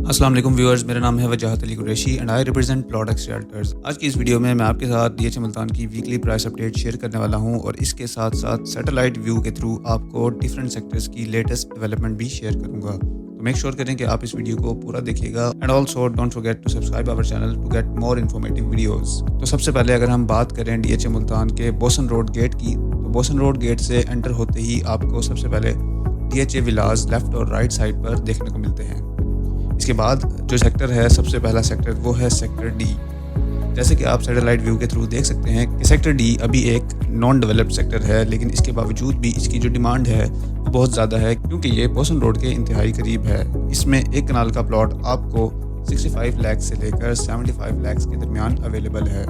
अस्सलाम वालेकुम व्यूअर्स, मेरा नाम है Wajahat Ali Qureshi and I represent Plotx Realtors. आज की इस वीडियो में मैं आपके साथ डीएचए मुल्तान की वीकली प्राइस अपडेट शेयर करने वाला हूं और इसके साथ साथ सैटेलाइट व्यू के थ्रू आपको डिफरेंट सेक्टर्स की लेटेस्ट डेवलपमेंट भी शेयर करूंगा। तो मेक श्योर करें कि आप इस वीडियो को पूरा देखिएगा and also don't forget to subscribe our channel to get more informative videos. तो सबसे पहले अगर हम बात करें डीएचए मुल्तान के बोसन रोड गेट की, तो बोसन रोड गेट से एंटर होते ही आपको सबसे पहले डीएचए विलाज लेफ्ट और राइट साइड पर देखने को मिलते हैं। इसके बाद जो सेक्टर है, सबसे पहला सेक्टर वो है सेक्टर डी। जैसे कि आप सैटेलाइट व्यू के थ्रू देख सकते हैं कि सेक्टर डी अभी एक नॉन डेवलप्ड सेक्टर है, लेकिन इसके बावजूद भी इसकी जो डिमांड है वो बहुत ज़्यादा है क्योंकि ये बोसन रोड के इंतहाई करीब है। इसमें एक कनाल का प्लॉट आपको 65 लाख से लेकर 75 लाख के दरमियान अवेलेबल है।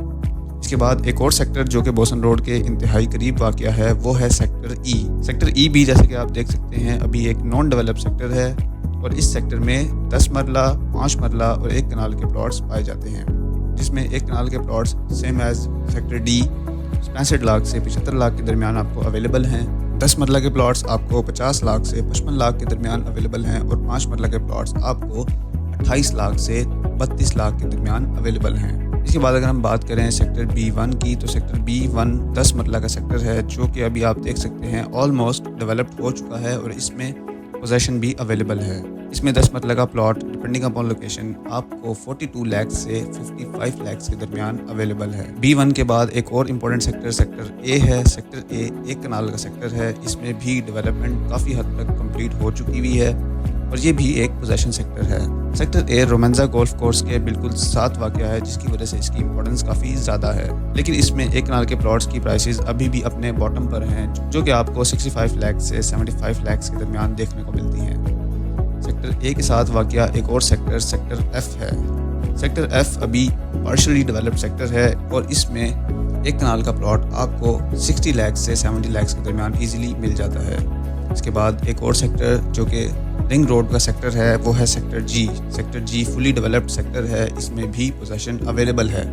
इसके बाद एक और सेक्टर जो कि बोसन रोड के इंतहाई करीब वाक़या है वो है सेक्टर ई। सेक्टर ई भी जैसे कि आप देख सकते हैं अभी एक नॉन डेवलप्ड सेक्टर है और इस सेक्टर में 10 मरला, 5 मरला और एक कनाल के प्लॉट्स पाए जाते हैं, जिसमें एक कनाल के plots same as sector D 65 lakh से 75 लाख के दरमियान आपको अवेलेबल हैं। 10 मरला के प्लॉट्स आपको 50 लाख से 55 लाख के दरमियान अवेलेबल हैं और 5 मरला के प्लॉट्स आपको 28 लाख से 32 लाख के दरमियान अवेलेबल हैं। इसके बाद अगर हम बात करें सेक्टर B1 की, तो सेक्टर B1 10 मरला का सेक्टर है जो कि अभी आप देख सकते हैं ऑलमोस्ट डेवलप्ड हो चुका है और इसमें पोजेशन भी अवेलेबल है। इसमें 10 मरला का प्लॉट डिपेंडिंग अपॉन लोकेशन आपको 42 लाख से 55 लाख के दरमियान अवेलेबल है। B1 के बाद एक और इम्पोर्टेंट सेक्टर सेक्टर ए है। सेक्टर ए एक कनाल का सेक्टर है, इसमें भी डेवलपमेंट काफ़ी हद तक कंप्लीट हो चुकी हुई है और ये भी एक पोजेशन सेक्टर है। Sector A Romanza golf course के बिल्कुल साथ वाक़या है, जिसकी वजह से इसकी इंपॉर्टेंस काफ़ी ज़्यादा है, लेकिन इसमें एक कनाल के प्लॉट्स की प्राइसेस अभी भी अपने बॉटम पर हैं जो कि आपको 65 लाख से 75 लाख के दरमियान देखने को मिलती हैं। सेक्टर ए के साथ वाक़या एक और सेक्टर सेक्टर एफ है। सेक्टर एफ अभी पार्शली डेवलप्ड सेक्टर है और इसमें एक कनाल का प्लॉट आपको 60 लाख से 70 लाख के दरमियान ईजिली मिल जाता है। इसके बाद एक और सेक्टर जो कि रिंग रोड का सेक्टर है वो है सेक्टर जी। सेक्टर जी फुली डेवलप्ड सेक्टर है, इसमें भी पोजेशन अवेलेबल है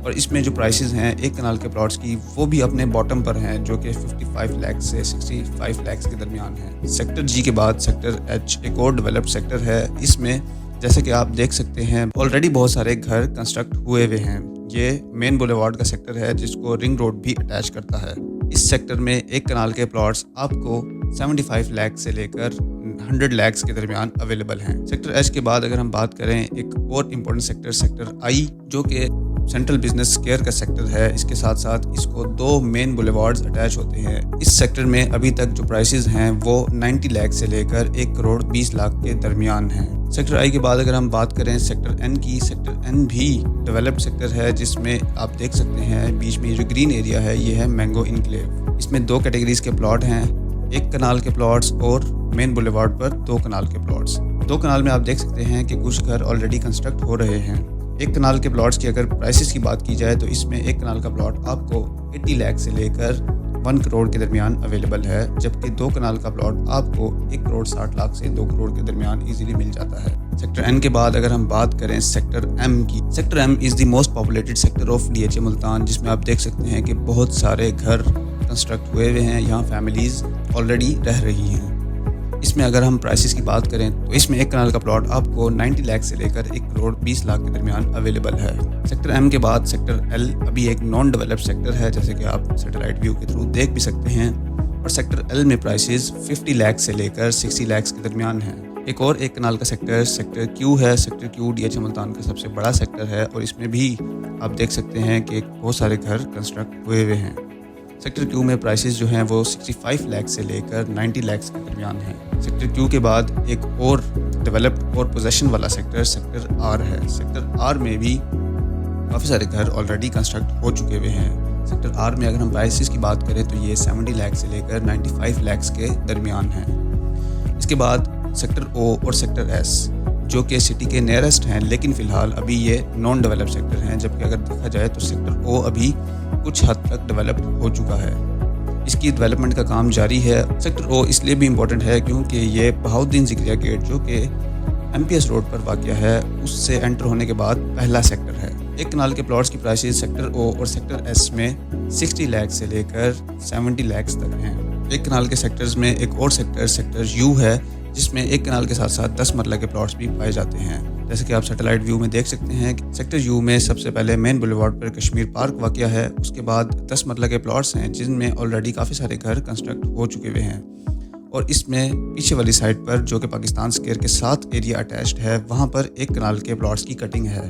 और इसमें जो प्राइसेस हैं एक कनाल के प्लॉट्स की वो भी अपने बॉटम पर हैं जो कि 55 लाख से 65 लाख के दरमियान है। सेक्टर जी के बाद सेक्टर एच एक और डेवलप्ड सेक्टर है। इसमें जैसे कि आप देख सकते हैं ऑलरेडी बहुत सारे घर कंस्ट्रक्ट हुए हुए हैं। ये मेन बुलेवार्ड का सेक्टर है जिसको रिंग रोड भी अटैच करता है। इस सेक्टर में एक कनाल के प्लॉट्स आपको 75 लाख से लेकर 100 लाख के दरमियान अवेलेबल हैं। सेक्टर एच के बाद अगर हम बात करें एक और इम्पोर्टेंट सेक्टर सेक्टर आई जो कि सेंट्रल बिजनेस स्क्वायर का सेक्टर है, इसके साथ साथ इसको 2 मेन बुलेवार्ड्स अटैच होते हैं। इस सेक्टर में अभी तक जो प्राइसेस हैं वो 90 लाख से लेकर 1 करोड़ 20 लाख के दरमियान हैं। सेक्टर आई के बाद अगर हम बात करें सेक्टर एन की, सेक्टर एन भी डेवलप्ड सेक्टर है जिसमें आप देख सकते हैं बीच में ये जो ग्रीन एरिया है ये है मैंगो इनक्लेव। इसमें 2 कैटेगरीज के प्लॉट हैं, एक कनाल के प्लॉट्स और मेन बुलेवार्ड पर 2 कनाल के प्लॉट्स। 2 कनाल में आप देख सकते हैं कि कुछ घर ऑलरेडी कंस्ट्रक्ट हो रहे हैं। एक कनाल के प्लॉट्स की अगर प्राइसेस की बात की जाए तो इसमें एक कनाल का प्लॉट आपको 80 लाख से लेकर 1 करोड़ के दरमियान अवेलेबल है, जबकि 2 कनाल का प्लॉट आपको 1 करोड़ 60 लाख से 2 करोड़ के दरमियान इजीली मिल जाता है। सेक्टर एन के बाद अगर हम बात करें सेक्टर एम की, sector M is the most populated sector of DHA Multan, जिसमें आप देख सकते हैं कि बहुत सारे घर कंस्ट्रक्ट हुए हुए हैं, यहाँ फैमिलीज़ ऑलरेडी रह रही हैं। इसमें अगर हम प्राइसेस की बात करें तो इसमें एक कनाल का प्लॉट आपको 90 लाख से लेकर 1 करोड़ 20 लाख के दरमियान अवेलेबल है। सेक्टर एम के बाद सेक्टर एल अभी एक नॉन डेवलप्ड सेक्टर है, जैसे कि आप सैटेलाइट व्यू के थ्रू देख भी सकते हैं, और सेक्टर एल में प्राइसेस 50 लाख से लेकर 60 लाख के दरमियान हैं। एक और एक कनाल का सेक्टर सेक्टर क्यू है। सेक्टर क्यू डीएचए मुल्तान का सबसे बड़ा सेक्टर है और इसमें भी आप देख सकते हैं कि बहुत सारे घर कंस्ट्रक्ट हुए हुए हैं। सेक्टर क्यू में प्राइसेस जो हैं वो 65 लाख से लेकर 90 लाख के दरमियान हैं। सेक्टर क्यू के बाद एक और डेवलप्ड और पोजेशन वाला सेक्टर सेक्टर आर है। सेक्टर आर में भी काफ़ी सारे घर ऑलरेडी कंस्ट्रक्ट हो चुके हुए हैं। सेक्टर आर में अगर हम प्राइसेस की बात करें तो ये 70 लाख से लेकर 95 लाख के दरमियान हैं। इसके बाद सेक्टर ओ और सेक्टर एस जो कि सिटी के नियरेस्ट हैं, लेकिन फ़िलहाल अभी ये नॉन डेवलप्ड सेक्टर हैं, जबकि अगर देखा जाए तो सेक्टर ओ अभी कुछ हद तक डेवलप्ड हो चुका है। इसकी डेवलपमेंट का काम जारी है। सेक्टर ओ इसलिए भी इम्पोर्टेंट है क्योंकि ये बहाउद्दीन ज़िक्रिया गेट जो कि MPS रोड पर वाक़या है उससे एंटर होने के बाद पहला सेक्टर है। एक कनाल के प्लॉट्स की प्राइसेस सेक्टर ओ और सेक्टर एस में 60 लाख से लेकर 70 लाख तक हैं। एक कनाल के सेक्टर्स में एक और सेक्टर सेक्टर यू है जिसमें एक कनाल के साथ साथ 10 मरला के प्लॉट्स भी पाए जाते हैं। जैसे कि आप सैटेलाइट व्यू में देख सकते हैं कि सेक्टर यू में सबसे पहले मेन बुलेवार्ड पर कश्मीर पार्क वाक़या है, उसके बाद 10 मरला के प्लॉट्स हैं जिनमें ऑलरेडी काफ़ी सारे घर कंस्ट्रक्ट हो चुके हुए हैं, और इसमें पीछे वाली साइड पर जो कि पाकिस्तान स्क्वायर के साथ एरिया अटैच्ड है वहाँ पर एक कनाल के प्लॉट्स की कटिंग है।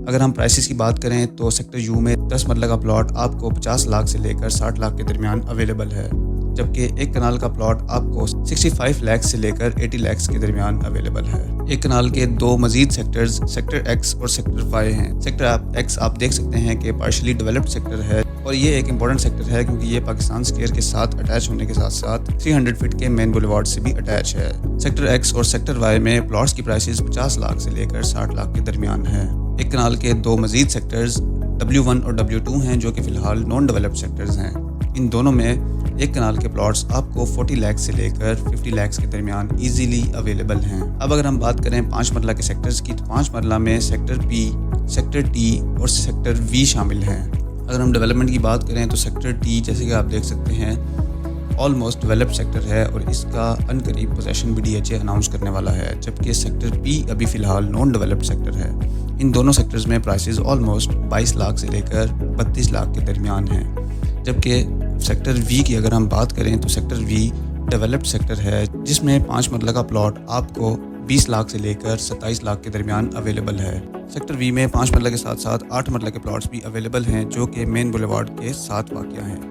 अगर हम प्राइसेस की बात करें तो सेक्टर यू में 10 मरला का प्लॉट आपको 50 लाख से लेकर 60 लाख के दरमियान अवेलेबल है, जबकि एक कनाल का प्लॉट आपको 65 लाख से लेकर 80 लाख के दरमियान अवेलेबल है। एक कनाल के दो मजीद सेक्टर्स सेक्टर एक्स और सेक्टर वाई हैं। सेक्टर एक्स आप देख सकते हैं कि पार्शली डेवलप्ड सेक्टर है, और ये एक इंपॉर्टेंट सेक्टर है क्योंकि ये पाकिस्तान स्क्वायर के साथ अटैच होने के साथ साथ 300 फीट के मेन बुलेवार्ड से भी अटैच है। सेक्टर एक्स और सेक्टर वाई में प्लॉट्स की प्राइसेस 50 लाख से लेकर 60 लाख के दरमियान है। एक कनाल के दो मजीद सेक्टर्स W1 और W2 हैं जो कि फ़िलहाल नॉन डेवलप्ड सेक्टर्स हैं। इन दोनों में एक कनाल के प्लॉट्स आपको 40 लाख से लेकर 50 लाख के दरमियान इजीली अवेलेबल हैं। अब अगर हम बात करें 5 मरला के सेक्टर्स की, तो 5 मरला में सेक्टर P, सेक्टर T और सेक्टर V शामिल हैं। अगर हम डेवलपमेंट की बात करें तो सेक्टर T जैसे कि आप देख सकते हैं ऑलमोस्ट डेवलप्ड सेक्टर है और इसका अनकरीब पोजेशन भी DHA अनाउंस करने वाला है, जबकि सेक्टर P अभी फ़िलहाल नॉन डेवलप्ड सेक्टर है। इन दोनों सेक्टर्स में प्राइसेस ऑलमोस्ट 22 लाख से लेकर 32 लाख के दरमियान हैं, जबकि सेक्टर V की अगर हम बात करें तो सेक्टर V डेवलप्ड सेक्टर है जिसमें 5 मरला का प्लॉट आपको 20 लाख से लेकर 27 लाख के दरमियान अवेलेबल है। सेक्टर V में 5 मरला के साथ साथ 8 मरला के प्लॉट्स भी अवेलेबल हैं जो कि मेन बुलेवार्ड के साथ वाक़या हैं।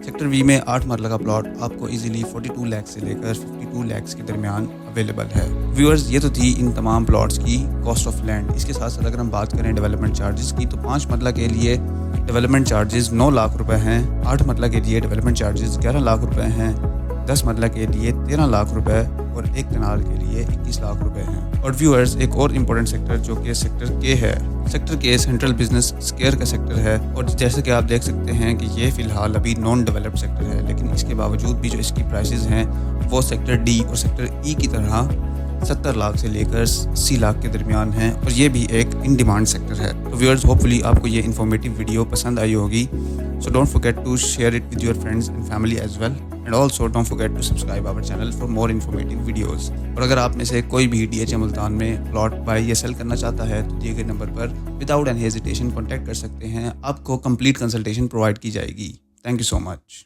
सेक्टर V में 8 मरला का प्लॉट आपको इजीली 42 लाख से लेकर 52 लाख के दरमियान अवेलेबल है। व्यूअर्स, ये तो थी इन तमाम प्लॉट्स की कॉस्ट ऑफ लैंड। इसके साथ साथ अगर हम बात करें डेवलपमेंट चार्जेस की, तो 5 मरला के लिए डेवलपमेंट चार्जेस 9 लाख रुपए हैं, 8 मरला के लिए डेवलपमेंट चार्जेस 11 लाख रुपए हैं, 10 मरला के लिए 13 लाख रुपए और एक कनाल के लिए 21 लाख रुपए हैं। और व्यूअर्स, एक और इम्पोर्टेंट सेक्टर जो कि सेक्टर K है। Sector K central business square का सेक्टर है, और जैसे कि आप देख सकते हैं कि ये फ़िलहाल अभी नॉन डेवलप्ड सेक्टर है, लेकिन इसके बावजूद भी जो इसकी प्राइसेस हैं वो सेक्टर D और सेक्टर E की तरह 70 लाख से लेकर 80 लाख के दरमियान हैं, और ये भी एक इन डिमांड सेक्टर है। तो व्यूअर्स, होपफुली आपको ये इन्फॉर्मेटिव वीडियो पसंद आई होगी। So don't forget to share it with your friends and family as well, and also don't forget to subscribe our channel for more informative videos. और अगर आप में से कोई भी DHA मुल्तान में प्लॉट बाई या सेल करना चाहता है तो दिए गए नंबर पर विदाउट एनी हेजिटेशन कॉन्टैक्ट कर सकते हैं। आपको कंप्लीट कंसल्टेशन प्रोवाइड की जाएगी। Thank you so much.